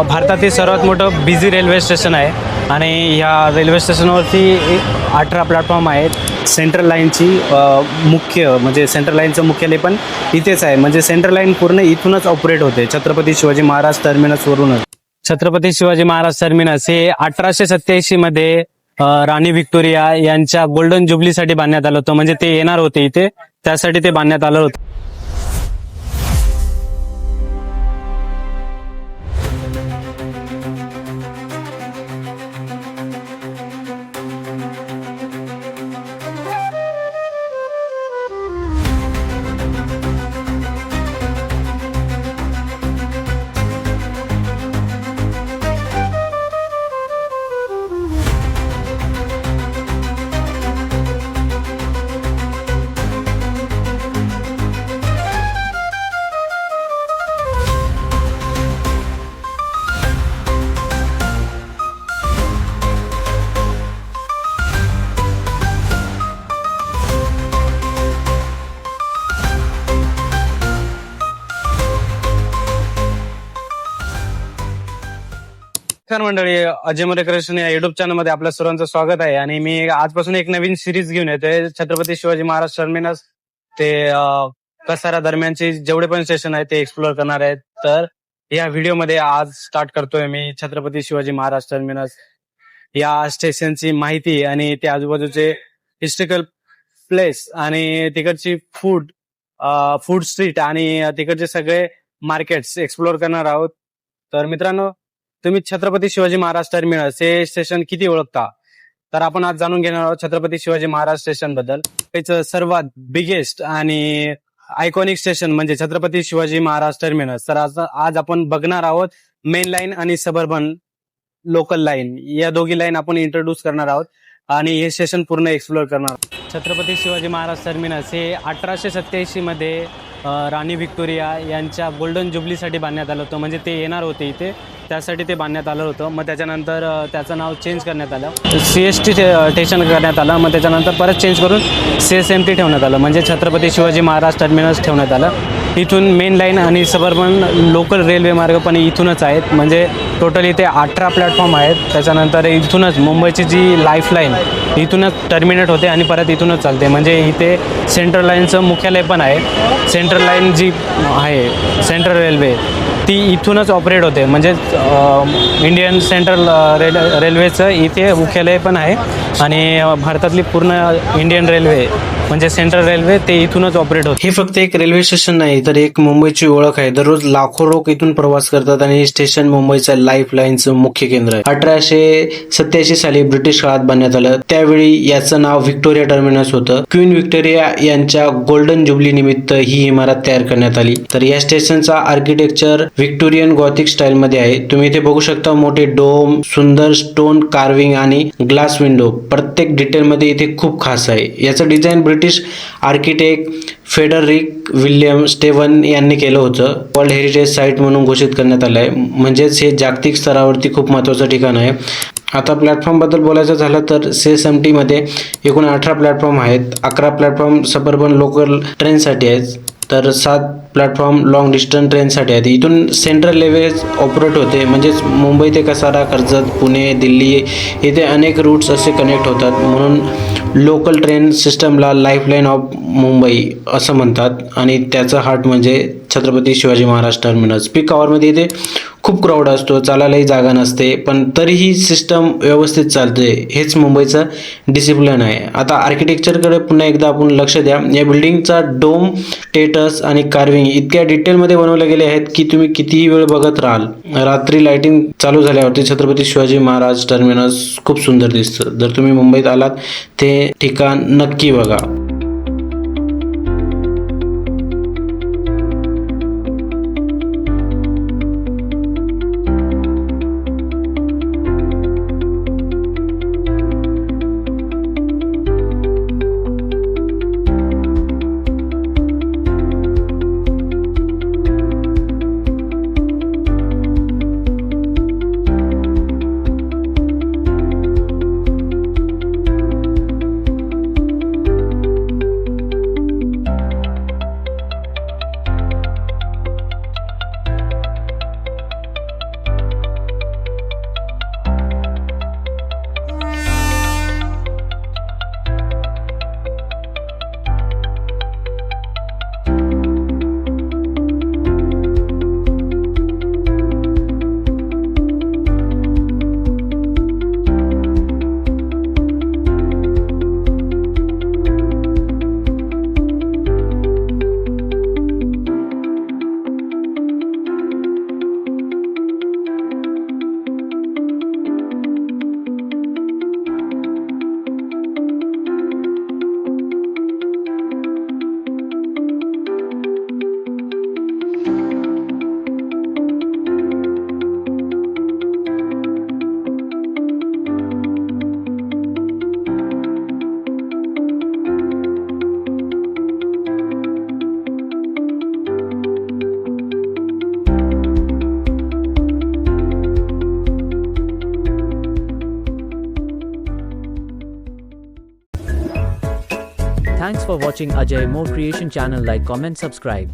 भारतातील सर्वात मोठं बिझी रेल्वे स्टेशन आहे आणि ह्या रेल्वे स्टेशनवरती 18 प्लॅटफॉर्म आहेत. सेंट्रल लाईनची मुख्य म्हणजे सेंट्रल लाईनचं मुख्यालय पण इथेच आहे. म्हणजे सेंट्रल लाईन पूर्ण इथूनच ऑपरेट होते, छत्रपती शिवाजी महाराज टर्मिनसवरूनच. छत्रपती शिवाजी महाराज टर्मिनस हे 1887 मध्ये राणी व्हिक्टोरिया यांच्या गोल्डन जुबलीसाठी बांधण्यात आलं होतं. म्हणजे ते येणार होते इथे, त्यासाठी ते बांधण्यात आलं होतं. नमस्कार मंडळी, अजय मोरे क्रिएशन या युट्यूब चॅनल मध्ये आपल्या सर्वांचं स्वागत आहे. आणि मी आजपासून एक नवीन सिरीज घेऊन येतोय. छत्रपती शिवाजी महाराज टर्मिनस ते कसारा दरम्यानचे जेवढे पण स्टेशन आहेत ते एक्सप्लोअर करणार आहेत. तर या व्हिडिओमध्ये आज स्टार्ट करतोय मी छत्रपती शिवाजी महाराज टर्मिनस या स्टेशनची माहिती आणि त्या आजूबाजूचे हिस्टॉरिकल प्लेस आणि तिकडची फूड स्ट्रीट आणि तिकडचे सगळे मार्केट्स एक्सप्लोअर करणार आहोत. तर मित्रांनो, तुम्ही छत्रपती शिवाजी महाराज टर्मिनस हे स्टेशन किती ओळखता? तर आपण आज जाणून घेणार आहोत छत्रपती शिवाजी महाराज स्टेशन बद्दल. त्याचं सर्वात बिगेस्ट आणि आयकॉनिक स्टेशन म्हणजे छत्रपती शिवाजी महाराज टर्मिनस. तर आज आपण बघणार आहोत मेन लाईन आणि सबर्बन लोकल लाईन, या दोघी लाईन आपण इंट्रोड्यूस करणार आहोत आणि हे स्टेशन पूर्ण एक्सप्लोअर करणार आहोत. छत्रपती शिवाजी महाराज टर्मिनस हे 1887 मध्ये राणी व्हिक्टोरिया यांच्या गोल्डन जुबलीसाठी बांधण्यात आलं होतं. म्हणजे ते येणार होते इथे, त्यासाठी ते बांधण्यात आलं होतं. मग त्याच्यानंतर त्याचं नाव चेंज करण्यात आलं, CST स्टेशन करण्यात आलं. मग त्याच्यानंतर परत चेंज करून CSMT ठेवण्यात आलं, म्हणजे छत्रपती शिवाजी महाराज टर्मिनस ठेवण्यात आलं. इथून मेन लाईन आणि सबर्बन लोकल रेल्वे मार्ग पण इथूनच आहेत. म्हणजे टोटल इथे 18 प्लॅटफॉर्म आहेत. त्याच्यानंतर इथूनच मुंबईची जी लाईफ लाईन इथूनच टर्मिनेट होते आणि परत इथूनच चालते. म्हणजे इथे सेंट्रल लाईनचं मुख्यालय पण आहे. सेंट्रल लाईन जी आहे सेंट्रल रेल्वे ती इथूनच ऑपरेट होते. म्हणजे इंडियन सेंट्रल रेल्वेचं इथे मुख्यालय पण आहे आणि भारतातली पूर्ण इंडियन रेल्वे म्हणजे सेंट्रल रेल्वे ते इथूनच ऑपरेट होते. हे फक्त एक रेल्वे स्टेशन नाही तर एक मुंबईची ओळख आहे. दररोज लाखो लोक इथून प्रवास करतात आणि हे स्टेशन मुंबईचं लाईफ लाईनचं मुख्य केंद्र आहे. 1887 साली ब्रिटिश काळात बांधण्यात आलं. त्यावेळी याचं नाव व्हिक्टोरिया टर्मिनस होतं. क्वीन व्हिक्टोरिया यांच्या गोल्डन जुबली निमित्त ही इमारत तयार करण्यात आली. तर या स्टेशनचा आर्किटेक्चर व्हिक्टोरियन गॉथिक स्टाईल मध्ये आहे. तुम्ही इथे बघू शकता मोठे डोम, सुंदर स्टोन कार्विंग आणि ग्लास विंडो. प्रत्येक डिटेल मध्ये इथे खूप खास आहे. याचं design British architect Frederick William Steven यांनी केलं होतं. वर्ल्ड हेरिटेज साईट म्हणून घोषित करण्यात आलं आहे. म्हणजेच हे जागतिक स्तरावरती खूप महत्त्वाचं ठिकाण आहे. आता प्लॅटफॉर्म बद्दल बोलायचं झालं तर CSMT मध्ये एकूण 18 प्लॅटफॉर्म आहेत. 11 प्लॅटफॉर्म सबर्बन लोकल ट्रेनसाठी आहेत, तर 7 प्लॅटफॉर्म लॉंग डिस्टन्स ट्रेनसाठी आहेत. इथून सेंट्रल रेल्वे ऑपरेट होते. म्हणजेच मुंबई ते कसारा, कर्जत, पुणे, दिल्ली इथे अनेक रूट्स असे कनेक्ट होतात. म्हणून लोकल ट्रेन सिस्टमला लाईफलाईन ऑफ मुंबई असं म्हणतात आणि त्याचं हार्ट म्हणजे छत्रपती शिवाजी महाराज टर्मिनस. पीक आवरमध्ये इथे खूप क्राऊड असतो, चालायलाही जागा नसते, पण तरीही सिस्टम व्यवस्थित चालते. हेच मुंबईचं डिसिप्लिन आहे. आता आर्किटेक्चरकडे पुन्हा एकदा आपण लक्ष द्या. या बिल्डिंगचा डोम, टेटस आणि कार्विंग इतक्या डिटेलमध्ये बनवले गेले आहेत की तुम्ही कितीही वेळ बघत राहाल. रात्री लाइटिंग चालू झाल्यावरती छत्रपती शिवाजी महाराज टर्मिनस खूप सुंदर दिसतं. जर तुम्ही मुंबईत आलात ते ठिकाण नक्की बघा. Thanks for watching Ajay More Creation channel. Like, comment, subscribe.